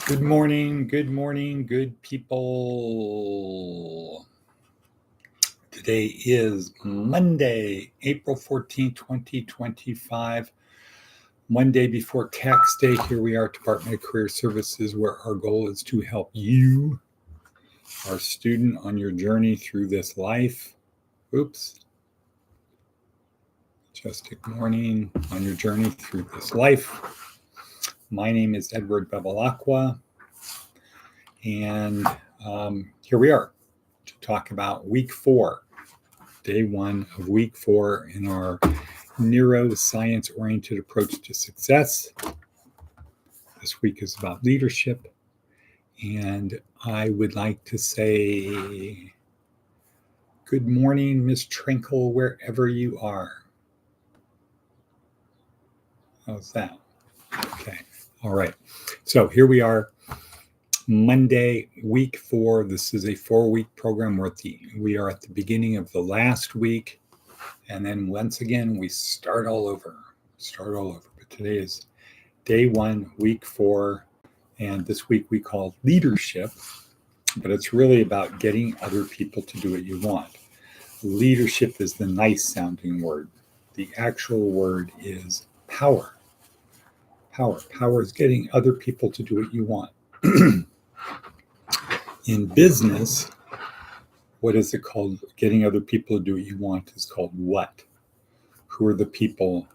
Good morning, good people. Today is Monday, April 14th, 2025. Monday before tax day. Here we are, Department of Career Services, where our goal is to help you, our student, on your journey through this life. Oops. Just ignoring on your journey through this life. My name is Edward Bevilacqua, and here we are to talk about week 4, day 1 of week 4 in our neuroscience-oriented approach to success. This week is about leadership, and I would like to say good morning, Miss Trinkle, wherever you are. How's that? Okay. All right. So here we are, Monday, week 4. This is a 4-week program. We are at the beginning of the last week, and then once again we start all over. But today is day 1, week 4, and this week we call leadership, but it's really about getting other people to do what you want. Leadership is the nice sounding word. The actual word is power. Power is getting other people to do what you want. In business, what is it called? Getting other people to do what you want is called what? Who are the people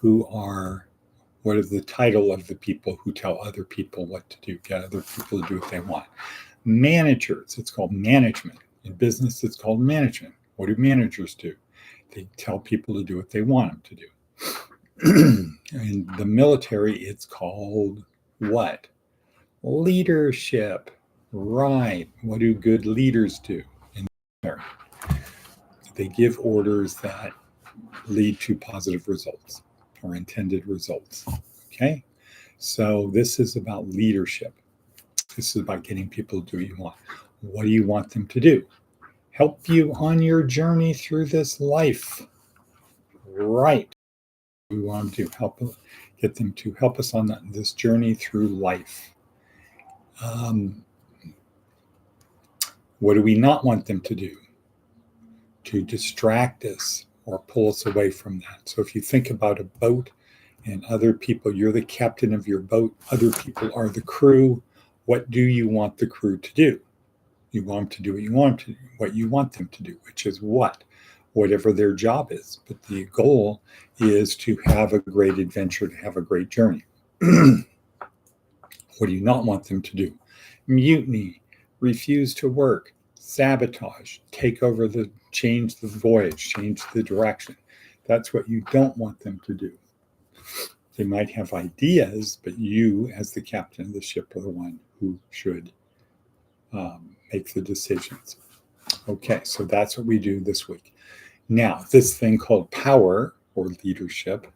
what is the title of the people who tell other people what to do, get other people to do what they want? Managers, it's called management. In business, it's called management. What do managers do? They tell people to do what they want them to do. In the military, it's called what? Leadership. Right. What do good leaders do in the military? They give orders that lead to positive results or intended results. Okay? So this is about leadership. This is about getting people to do what you want. What do you want them to do? Help you on your journey through this life. Right. We want to get them to help us on this journey through life. What do we not want them to do? To distract us or pull us away from that. So if you think about a boat and other people, you're the captain of your boat, other people are the crew. What do you want the crew to do? You want them to do what you want them to do, which is what? Whatever their job is. But the goal is to have a great adventure, to have a great journey. What do you not want them to do? Mutiny, refuse to work, sabotage, change the voyage, change the direction. That's what you don't want them to do. They might have ideas, but you, as the captain of the ship, are the one who should make the decisions. Okay, so that's what we do this week. Now, this thing called power or leadership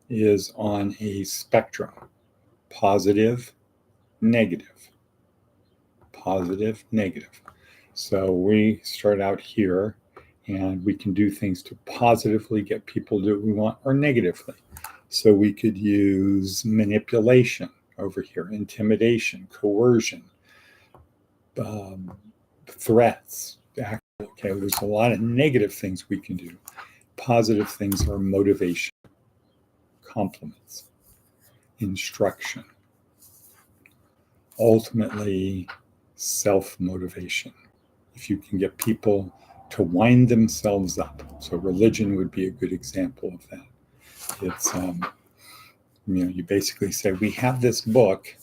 is on a spectrum: positive, negative. Positive, negative. So we start out here, and we can do things to positively get people to do what we want, or negatively. So we could use manipulation over here, intimidation, coercion, threats. Okay, there's a lot of negative things we can do. Positive things are motivation, compliments, instruction, ultimately self-motivation. If you can get people to wind themselves up. So religion would be a good example of that. It's, you basically say, we have this book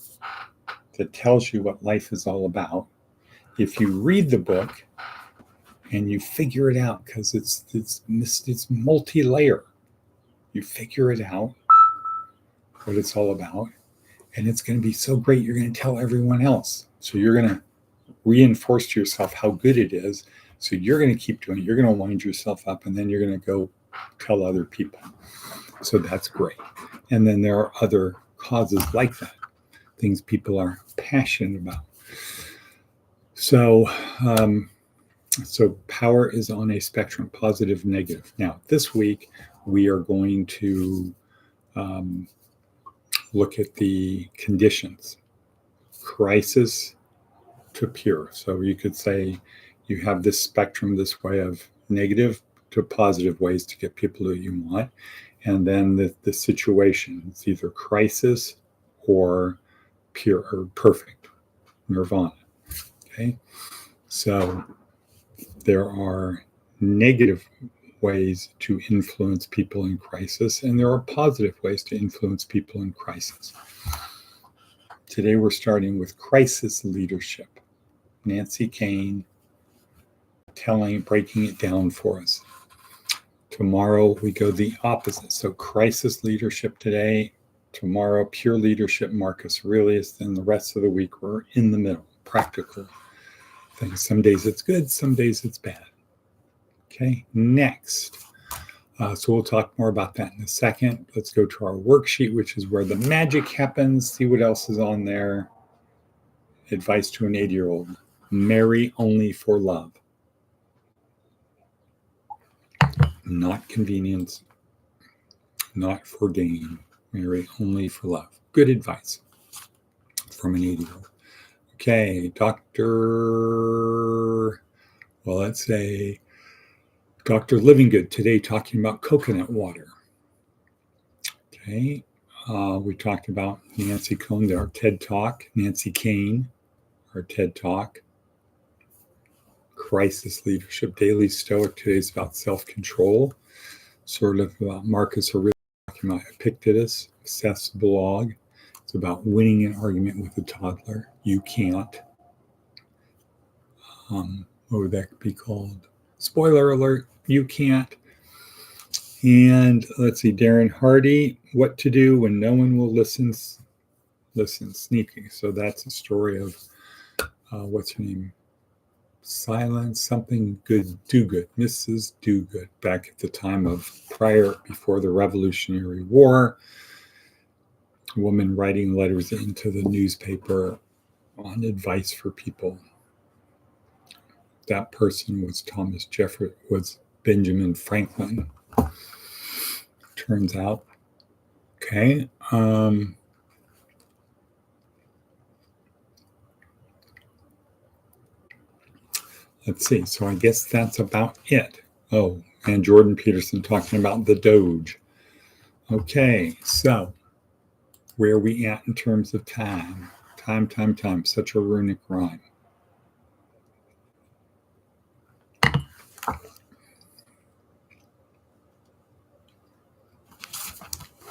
that tells you what life is all about. If you read the book and you figure it out, because it's multi-layer, you figure it out, what it's all about, and it's going to be so great, you're going to tell everyone else. So you're going to reinforce to yourself how good it is. So you're going to keep doing it. You're going to wind yourself up, and then you're going to go tell other people. So that's great. And then there are other causes like that, things people are passionate about. So power is on a spectrum, positive, negative. Now, this week, we are going to look at the conditions. crisis to pure. So you could say you have this spectrum, this way of negative to positive ways to get people that you want. And then the situation, it's either crisis or pure or perfect, nirvana. Okay. So there are negative ways to influence people in crisis, and there are positive ways to influence people in crisis. Today we're starting with crisis leadership. Nancy Kane breaking it down for us. Tomorrow we go the opposite. So crisis leadership today, tomorrow pure leadership, Marcus Aurelius, then the rest of the week we're in the middle, practical things. Some days it's good, some days it's bad. Okay, next. So we'll talk more about that in a second. Let's go to our worksheet, which is where the magic happens. See what else is on there. Advice to an 80-year-old. Marry only for love. Not convenience, not for gain. Marry only for love. Good advice from an 80-year-old. Okay, let's say Dr. Livingood today talking about coconut water. Okay, we talked about Nancy Kane, our TED Talk. Nancy Kane, our TED Talk. Crisis leadership, daily stoic. Today's about self-control. Sort of Marcus Aurelius talking about Epictetus, Seth's blog. It's about winning an argument with a toddler. You can't. What would that be called? Spoiler alert, you can't. And let's see, Darren Hardy, what to do when no one will listen, sneaking. So that's a story of, what's her name? Silence, something good, do good, Mrs. Do Good, back at the time before the Revolutionary War. A woman writing letters into the newspaper on advice for people. That person was Benjamin Franklin, turns out. Okay. Let's see. So I guess that's about it. Oh, and Jordan Peterson talking about the Doge. Okay, so where are we at in terms of time? Time. Such a runic rhyme.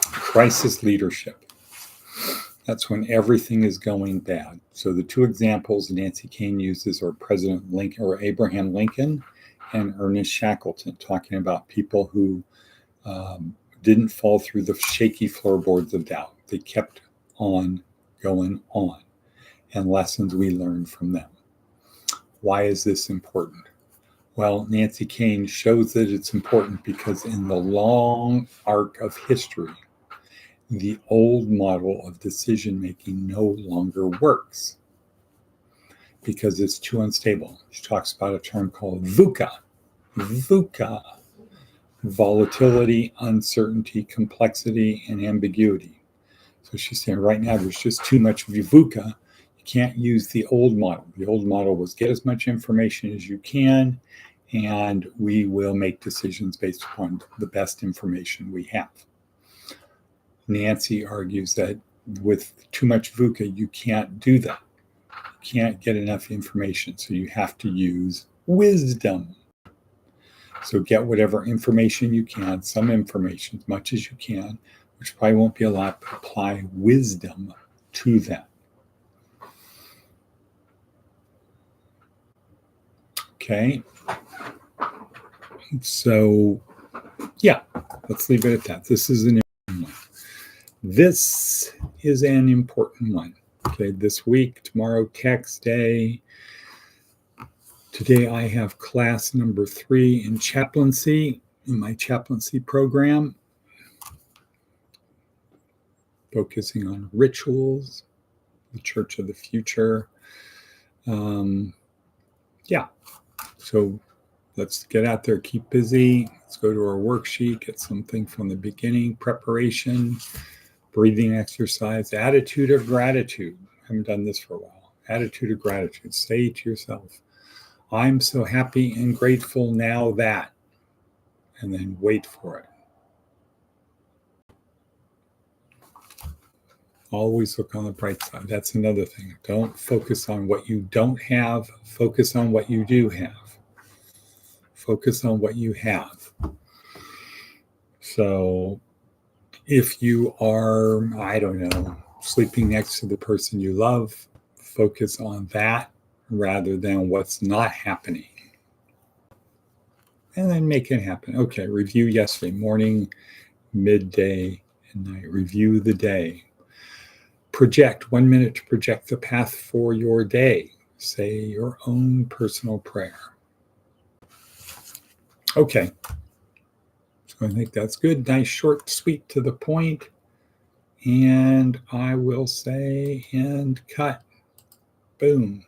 Crisis leadership. That's when everything is going bad. So the two examples Nancy Kane uses are President Lincoln or Abraham Lincoln and Ernest Shackleton, talking about people who didn't fall through the shaky floorboards of doubt. They kept on going on, and lessons we learned from them. Why is this important? Well, Nancy Kane shows that it's important because in the long arc of history, the old model of decision-making no longer works because it's too unstable. She talks about a term called VUCA. VUCA. Volatility, uncertainty, complexity, and ambiguity. So she's saying right now there's just too much VUCA. You can't use the old model. The old model was get as much information as you can, and we will make decisions based upon the best information we have. Nancy argues that with too much VUCA, you can't do that. You can't get enough information, so you have to use wisdom. So get whatever information you can, some information, as much as you can, which probably won't be a lot, but apply wisdom to that. Okay. So, yeah, let's leave it at that. This is an important one. This is an important one. Okay, this week, tomorrow, text day. Today I have class number 3 in chaplaincy, in my chaplaincy program, focusing on rituals, the church of the future. Yeah, so let's get out there, keep busy. Let's go to our worksheet, get something from the beginning, preparation, breathing exercise, attitude of gratitude. haven't done this for a while. Attitude of gratitude. Say to yourself, I'm so happy and grateful now that, and then wait for it. Always look on the bright side. That's another thing. Don't focus on what you don't have. Focus on what you do have. Focus on what you have. So if you are, I don't know, sleeping next to the person you love, focus on that rather than what's not happening. And then make it happen. Okay, review yesterday, morning, midday, and night. Review the day. Project 1 minute to project the path for your day. Say your own personal prayer. Okay. So I think that's good. Nice, short, sweet, to the point. And I will say, and cut. Boom.